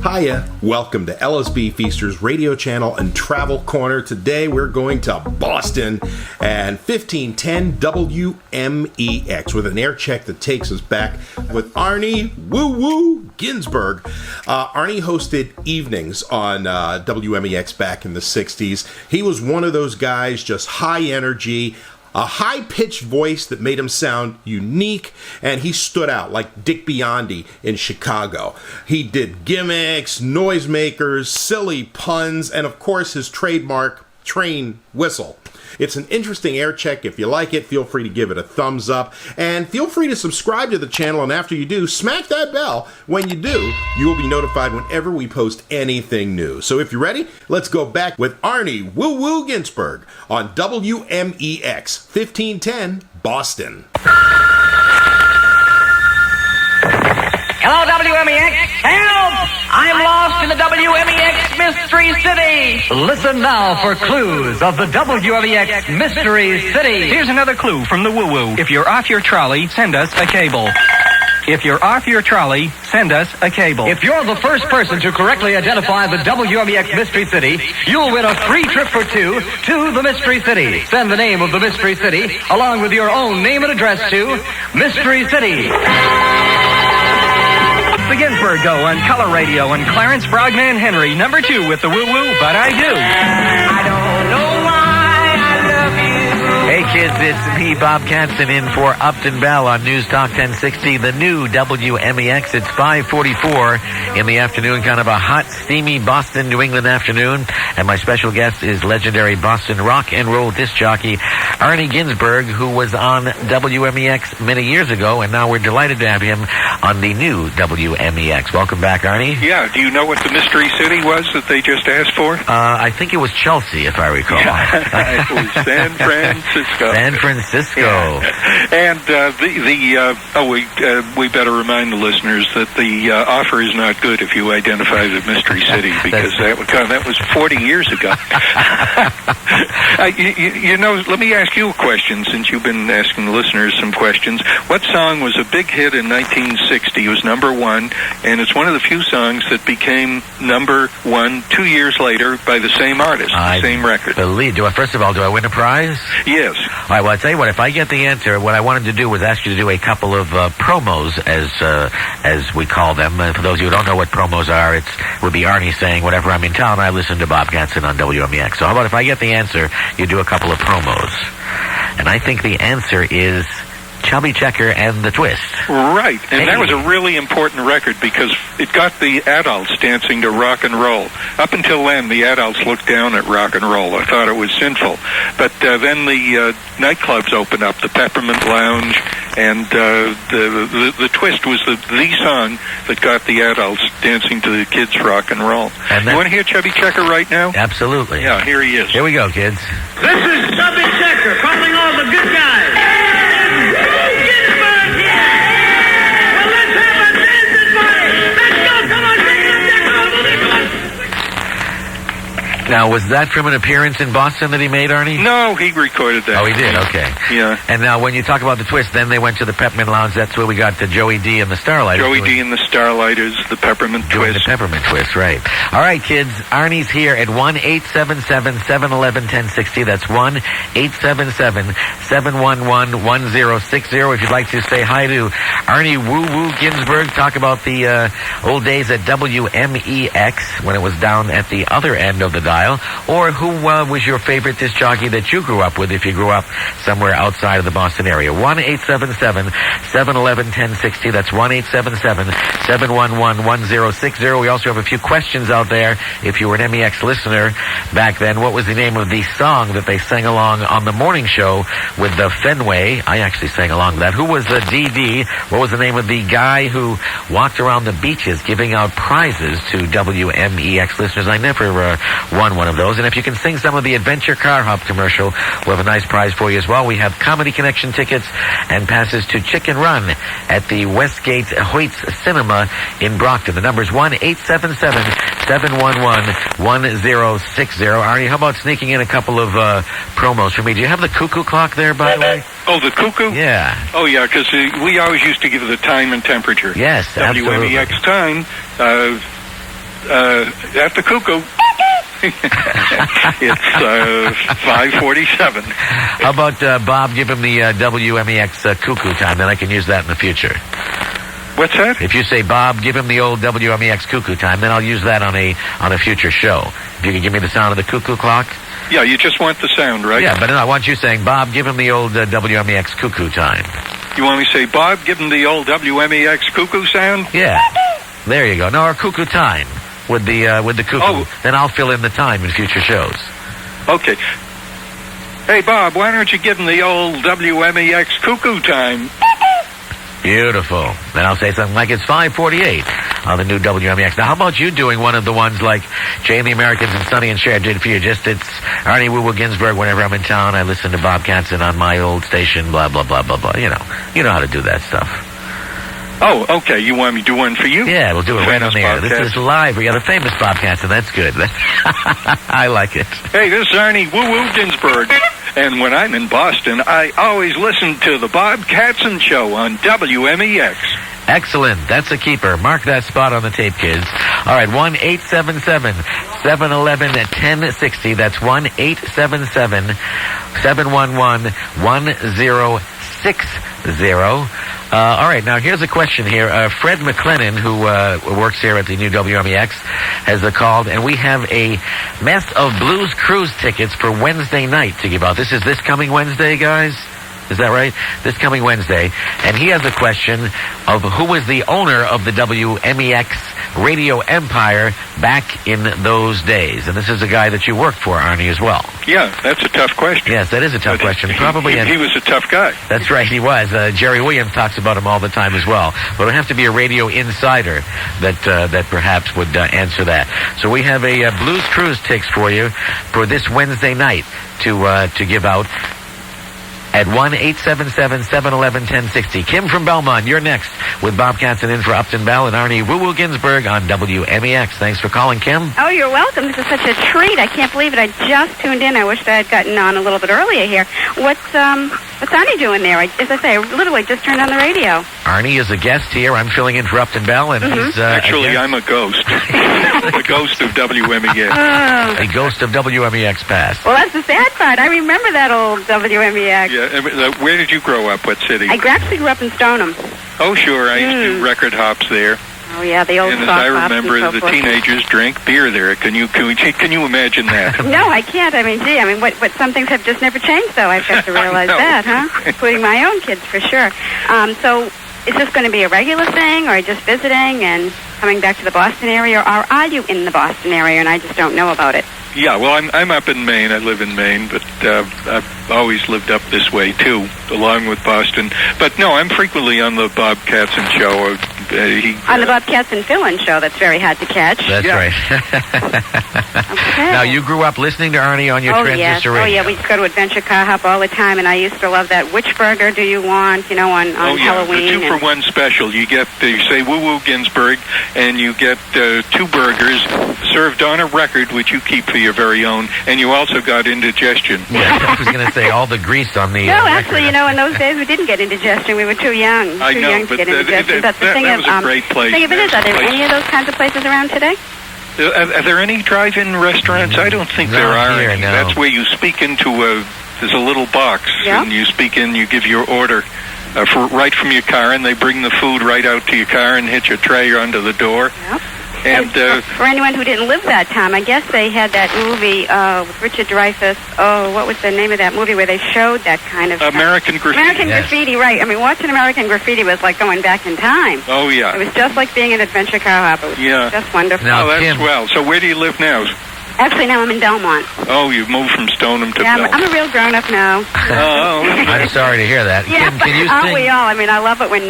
Hiya, welcome to LSB Feaster's radio channel and travel corner. Today we're going to Boston and 1510 WMEX with an air check that takes us back with Arnie Woo Ginsburg. Arnie hosted evenings on WMEX back in the 60s. He was one of those guys, just high energy, a high-pitched voice that made him sound unique, and he stood out like Dick Biondi in Chicago. He did gimmicks, noisemakers, silly puns, and of course his trademark train whistle. It's an interesting air check. If you like it, feel free to give it a thumbs up, and feel free to subscribe to the channel, and after you do, smack that bell. When you do, you will be notified whenever we post anything new. So if you're ready, let's go back with Arnie Woo Ginsburg on WMEX 1510 Boston. Hello, WMEX. Help! I'm lost in the WMEX Mystery City. Listen now for clues of the WMEX Mystery City. Here's another clue from the woo-woo. If you're off your trolley, send us a cable. If you're off your trolley, send us a cable. If you're the first person to correctly identify the WMEX Mystery City, you'll win a free trip for two to the Mystery City. Send the name of the Mystery City along with your own name and address to Mystery City. The Ginsburg Go on Color Radio and Clarence Frogman Henry, number 2 with the woo-woo, but I do. I don't know why I love you. Hey kids, it's me, Bob Katzen, in for Upton Bell on News Talk 1060, the new WMEX. It's 5:44 in the afternoon, kind of a hot, steamy Boston, New England afternoon. And my special guest is legendary Boston rock and roll disc jockey Arnie Ginsburg, who was on WMEX many years ago, and now we're delighted to have him on the new WMEX. Welcome back, Arnie. Yeah, do you know what the Mystery City was that they just asked for? I think it was Chelsea, if I recall. Yeah, it was San Francisco. San Francisco. Yeah. And we better remind the listeners that the offer is not good if you identify the Mystery City, because that was 40 years ago. Let me ask you a question, since you've been asking the listeners some questions. What song was a big hit in 1960? It was number 1, and it's one of the few songs that became number 1 2 years later by the same artist, the same record. First of all, do I win a prize? Yes. All right, well, I'll tell you what, if I get the answer, what I wanted to do was ask you to do a couple of promos, as we call them. For those of you who don't know what promos are, it would be Arnie saying, whenever I'm in town, I listen to Bob Katzen on WMEX. So how about if I get the answer, you do a couple of promos? And I think the answer is Chubby Checker and the Twist. Right, and that was a really important record because it got the adults dancing to rock and roll. Up until then, the adults looked down at rock and roll. I thought it was sinful. But then the nightclubs opened up, the Peppermint Lounge, and the Twist was the song that got the adults dancing to the kids' rock and roll. You want to hear Chubby Checker right now? Absolutely. Yeah, here he is. Here we go, kids. This is Chubby Checker calling all the good guys. Ginsburg here! Well, let's have a dancing party! Let's go! Come on, bring it up, Now, was that from an appearance in Boston that he made, Arnie? No, he recorded that. Oh, he did? Okay. Yeah. And now, when you talk about the Twist, then they went to the Peppermint Lounge. That's where we got the Joey D and the Starlighters. Joey D and the Starlighters, the Peppermint Twist. Twist. The Peppermint Twist, right. All right, kids. Arnie's here at 1-877-711-1060. That's 1-877-711-1060. If you'd like to say hi to Arnie Woo Ginsburg, talk about the old days at WMEX when it was down at the other end of the dial. Or who was your favorite disc jockey that you grew up with if you grew up somewhere outside of the Boston area? 1-877-711-1060. That's 1-877-711-1060. We also have a few questions out there. If you were an MEX listener back then, what was the name of the song that they sang along on the morning show with the Fenway? I actually sang along to that. Who was the DD? What was the name of the guy who walked around the beaches giving out prizes to WMEX listeners? I never won one of those. And if you can sing some of the Adventure CarHop commercial, we'll have a nice prize for you as well. We have Comedy Connection tickets and passes to Chicken Run at the Westgate Hoyts Cinema in Brockton. The number's 1-877-711-1060. Arnie, how about sneaking in a couple of promos for me? Do you have the cuckoo clock there, by the way? Oh, the cuckoo? Yeah. Oh, yeah, because we always used to give the time and temperature. Yes, absolutely. WMEX time, at the cuckoo. It's 5:47. How about Bob? Give him the WMEX cuckoo time. Then I can use that in the future. What's that? If you say, Bob, give him the old WMEX cuckoo time, then I'll use that on a future show. If you could give me the sound of the cuckoo clock. Yeah, you just want the sound, right? Yeah, but I want you saying, Bob, give him the old WMEX cuckoo time. You want me to say, Bob, give him the old WMEX cuckoo sound? Yeah. There you go. No, or cuckoo time with the cuckoo. Oh. Then I'll fill in the time in future shows. Okay. Hey, Bob, why don't you give him the old WMEX cuckoo time? Beautiful. Then I'll say something like it's 5:48 on the new WMEX. Now, how about you doing one of the ones like Jay and the Americans and Sonny and Cher did for you? Just it's Arnie Woo Ginsburg. Whenever I'm in town, I listen to Bob Katzen on my old station. Blah blah blah blah blah. You know how to do that stuff. Oh, okay. You want me to do one for you? Yeah, we'll do it right on the air. Bob This is live. We got a famous Bob Katzen. That's good. I like it. Hey, this is Arnie Woo Ginsburg. And when I'm in Boston, I always listen to the Bob Katzen Show on WMEX. Excellent. That's a keeper. Mark that spot on the tape, kids. All right, 1-877-711-1060. That's 1-877-711-1060. All right, now here's a question here. Fred McLennan, who works here at the new WMEX, has called, and we have a mess of Blues Cruise tickets for Wednesday night to give out. This is this coming Wednesday, guys? Is that right? This coming Wednesday. And he has a question of who was the owner of the WMEX radio empire back in those days. And this is a guy that you worked for, Arnie, as well. Yeah, that's a tough question. Yes, that is a tough question. Probably. He was a tough guy. That's right, he was. Jerry Williams talks about him all the time as well. But it would have to be a radio insider that perhaps would answer that. So we have a Blues Cruise tickets for you for this Wednesday night to give out at 1-877-711-1060. Kim from Belmont, you're next with Bob Katzen in for Upton Bell and Arnie Woo Ginsburg on WMEX. Thanks for calling, Kim. Oh, you're welcome. This is such a treat. I can't believe it. I just tuned in. I wish I had gotten on a little bit earlier here. What's Arnie doing there? As I say, I literally just turned on the radio. Arnie is a guest here. I'm filling in for Upton Bell, and he's actually, I'm a ghost. A ghost of WMEX. A ghost of WMEX past. Well, that's the sad part. I remember that old WMEX. Yeah. Where did you grow up? What city? I actually grew up in Stoneham. Oh, sure. I used to do record hops there. Oh, yeah, the old and as soft I hops remember, and so the forth. Teenagers drank beer there. Can you imagine that? No, I can't. I mean, gee, what some things have just never changed, though. I've got to realize that, huh? Including my own kids, for sure. So is this going to be a regular thing, or just visiting and coming back to the Boston area, or are you in the Boston area and I just don't know about it? Yeah, well, I'm up in Maine. I live in Maine, but I've always lived up this way, too, along with Boston. But, no, I'm frequently on the Bob Katzen Show. On the Bob Katzen fill-in show, that's very hard to catch. That's right. Okay. Now, you grew up listening to Arnie on your transistor radio. Oh, yeah, we used to go to Adventure CarHop all the time, and I used to love that. Which burger do you want, on Halloween? The 2-for-1 special. You get, you say Woo Ginsburg, and you get 2 burgers served on a record, which you keep for your very own, and you also got indigestion. Yeah, I was going to say all the grease on the No, actually, in those days we didn't get indigestion. We were too young. I know, young to but get indigestion. That's the thing that was a great place. Thing of it is, are there any of those kinds of places around today? Are there any drive-in restaurants? I don't think there are here, any. no. That's where you speak into there's a little box, and you speak in, you give your order right from your car, and they bring the food right out to your car and hit your tray under the door. Yep. And for anyone who didn't live that time, I guess they had that movie with Richard Dreyfuss. Oh, what was the name of that movie where they showed that kind of American Graffiti. American Graffiti, right. I mean, watching American Graffiti was like going back in time. Oh, yeah. It was just like being at Adventure CarHop. It was just wonderful. Now, that's Kim, swell. So where do you live now? Actually, now I'm in Belmont. Oh, you've moved from Stoneham to Belmont. I'm a real grown-up now. Oh. I'm sorry to hear that. Yeah, Kim, can you aren't sing? we all? I mean, I love it when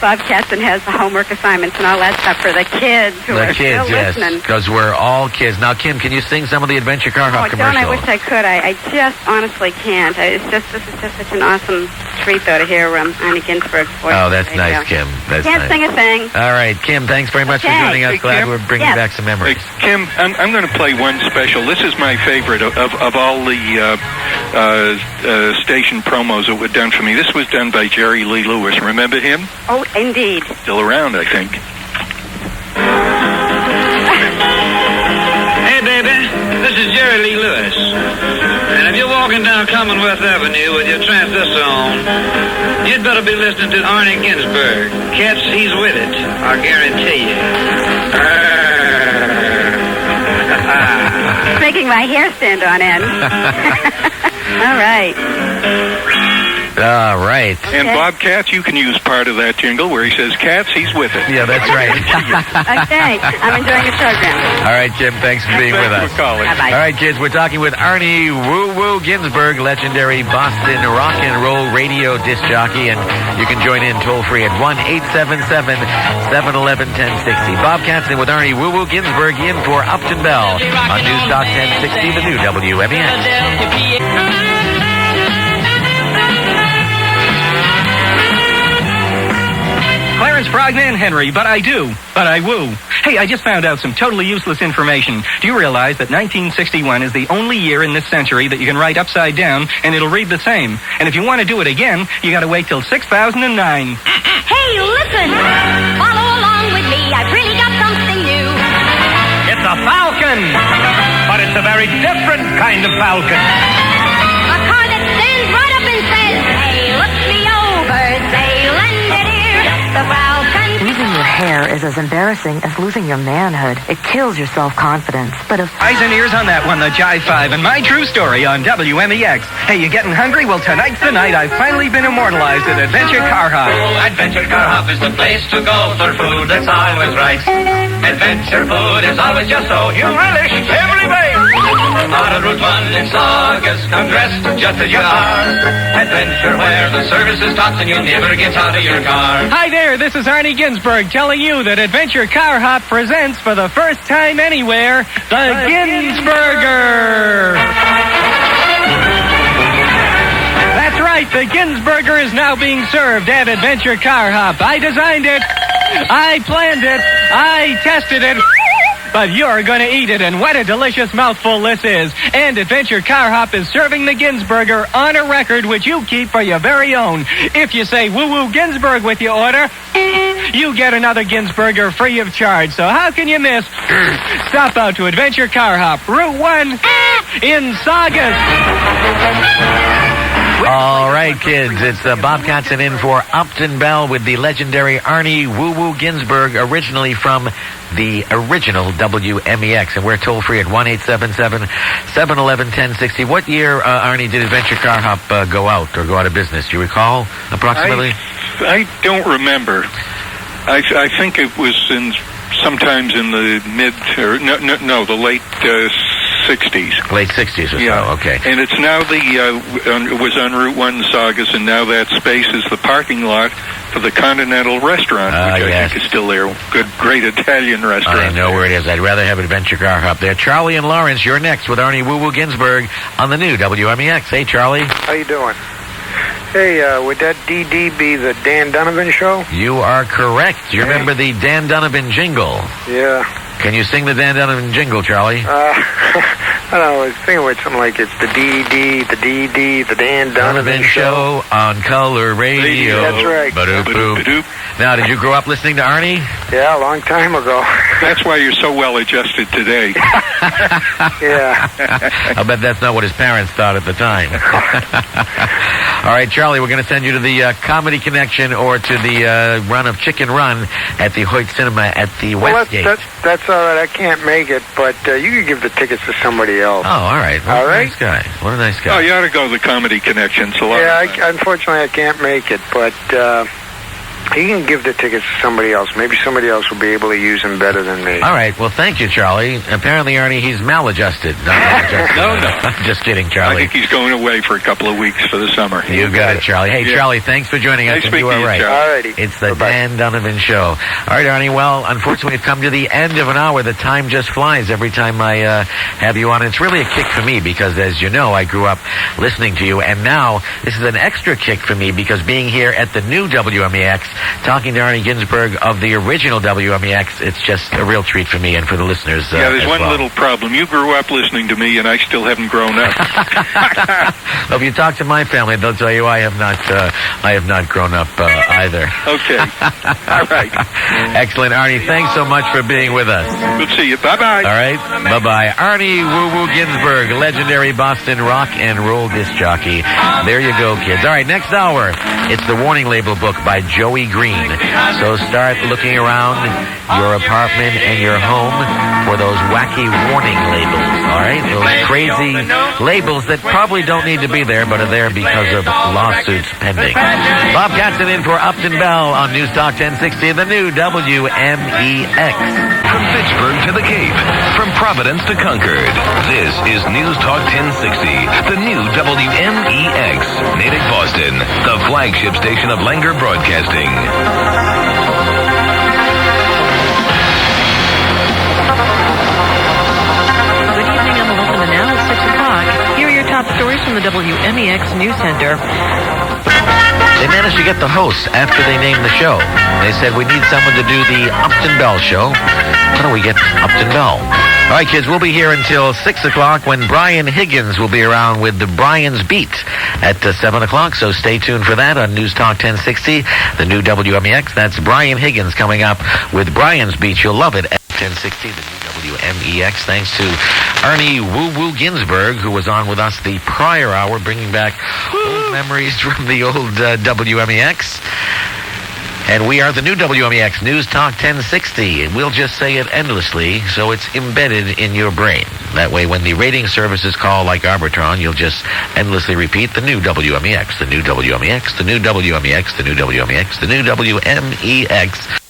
Bob Katzen has the homework assignments and all that stuff for the kids who are still listening. Because we're all kids. Now, Kim, can you sing some of the Adventure CarHop commercials? I wish I could. I just honestly can't. This is just such an awesome treat, though, to hear Arnie Ginsburg's voice. Oh, that's nice, Kim. That's can't nice. sing a thing. All right, Kim, thanks very much for joining us. Hey, Glad Kim. we're bringing back some memories. Kim, I'm going to play one special. This is my favorite of all the station promos that were done for me. This was done by Jerry Lee Lewis. Remember him? Oh, indeed. Still around, I think. Jerry Lee Lewis. And if you're walking down Commonwealth Avenue with your transistor on, you'd better be listening to Arnie Ginsburg. Cats, he's with it, I guarantee you. It's making my hair stand on end. All right. All right. And Bob Katz, you can use part of that jingle where he says, Katz, he's with it. Yeah, that's right. Okay. I'm enjoying the program. All right, Jim, thanks for being with us. Bye-bye. All right, kids, we're talking with Arnie Woo-Woo Ginsburg, legendary Boston rock and roll radio disc jockey, and you can join in toll-free at 1-877-711-1060. Bob Katzen with Arnie Woo-Woo Ginsburg in for Upton Bell on Newstalk 1060, the new WMEX. Clarence Brognan Henry, but I do. But I woo. Hey, I just found out some totally useless information. Do you realize that 1961 is the only year in this century that you can write upside down and it'll read the same? And if you want to do it again, you got to wait till 6009. Hey, listen! Follow along with me. I've really got something new. It's a falcon, but it's a very different kind of falcon. A car that stands right up and says, hey, look me over. Say, lend an ear. The falcon. Losing your hair is as embarrassing as losing your manhood. It kills your self-confidence. But if Eyes and ears on that one, the Jive 5, and my true story on WMEX. Hey, you getting hungry? Well, tonight's the night I've finally been immortalized at Adventure CarHop. Adventure CarHop is the place to go for food that's always right. Adventure food is always just so you relish every bite. On a Route 1 in Saugus, come dressed just as you are. Adventure where the service is tops and you never get out of your car. Hi there, this is Arnie Ginsburg telling you that Adventure CarHop presents for the first time anywhere, the Ginsburger. That's right, the Ginsburger is now being served at Adventure CarHop. I designed it, I planned it, I tested it. But you're going to eat it, and what a delicious mouthful this is. And Adventure CarHop is serving the Ginsburger on a record which you keep for your very own. If you say woo-woo Ginsburg with your order, you get another Ginsburger free of charge. So how can you miss? Stop out to Adventure CarHop, Route 1 in Saugus. All right, kids, it's Bob Katzen in for Upton Bell with the legendary Arnie Woo-Woo Ginsburg, originally from the original WMEX, and we're toll-free at 1-877-711-1060. What year, Arnie, did Adventure CarHop go out of business? Do you recall, approximately? I don't remember. I think it was sometimes in the the late 60s. Late 60s or so, okay. And it's now it was on Route 1 Saugus, and now that space is the parking lot for the Continental Restaurant, which I think is still there. Great Italian restaurant. I know where it is. I'd rather have Adventure CarHop there. Charlie and Lawrence, you're next with Arnie Woo-Woo Ginsburg on the new WMEX. Hey, Charlie. How you doing? Hey, would that DD be the Dan Donovan show? You are correct. You remember the Dan Donovan jingle? Yeah. Can you sing the Dan Donovan jingle, Charlie? I don't know. I was thinking about something like it's the DD, the Dan Donovan show on Color Radio. That's right. Ba-doop-boop. Now, did you grow up listening to Arnie? Yeah, a long time ago. That's why you're so well adjusted today. Yeah. I'll bet that's not what his parents thought at the time. All right, Charlie, we're going to send you to the Comedy Connection or to the run of Chicken Run at the Hoyt Cinema at the Westgate. That's all right. I can't make it, but you can give the tickets to somebody else. Oh, all right. What a nice guy. What a nice guy. Oh, you ought to go to the Comedy Connection. Unfortunately, I can't make it, but you can give the tickets to somebody else. Maybe somebody else will be able to use them better than me. All right. Well, thank you, Charlie. Apparently, Arnie, he's maladjusted. Not maladjusted. No. I'm just kidding, Charlie. I think he's going away for a couple of weeks for the summer. You got it, Charlie. Hey, Charlie, thanks for joining us. Nice You are right. All righty. It's the Dan Donovan Show. All right, Arnie. Well, unfortunately, we've come to the end of an hour. The time just flies every time I have you on. It's really a kick for me because, as you know, I grew up listening to you, and now this is an extra kick for me because being here at the new WMEX talking to Arnie Ginsburg of the original WMEX. It's just a real treat for me and for the listeners. Yeah, there's as one well. little problem. You grew up listening to me, and I still haven't grown up. Well, if you talk to my family, they'll tell you I have not grown up either. Okay. All right. Excellent, Arnie. Thanks so much for being with us. We'll see you. Bye-bye. All right. Bye-bye. Arnie Woo-Woo Ginsburg, legendary Boston rock and roll disc jockey. There you go, kids. All right, next hour, it's the Warning Label book by Joey Green. So start looking around your apartment and your home for those wacky warning labels, all right? Those crazy labels that probably don't need to be there, but are there because of lawsuits pending. Bob Katzen in for Upton Bell on News Talk 1060, the new WMEX. From Pittsburgh to the Cape, from Providence to Concord, this is News Talk 1060, the new WMEX. Natick, Boston, the flagship station of Langer Broadcasting. Good evening, I'm Melissa Manal. It's 6 o'clock. Here are your top stories from the WMEX News Center. They managed to get the hosts after they named the show. They said, we need someone to do the Upton Bell Show. Why don't we get Upton Bell? All right, kids, we'll be here until 6 o'clock when Brian Higgins will be around with the Brian's Beat at 7 o'clock. So stay tuned for that on News Talk 1060, the new WMEX. That's Brian Higgins coming up with Brian's Beat. You'll love it at 1060, the new WMEX. Thanks to Arnie Woo-Woo Ginsburg, who was on with us the prior hour, bringing back old memories from the old WMEX. And we are the new WMEX, News Talk 1060. We'll just say it endlessly, so it's embedded in your brain. That way, when the rating services call like Arbitron, you'll just endlessly repeat the new WMEX, the new WMEX, the new WMEX, the new WMEX, the new WMEX.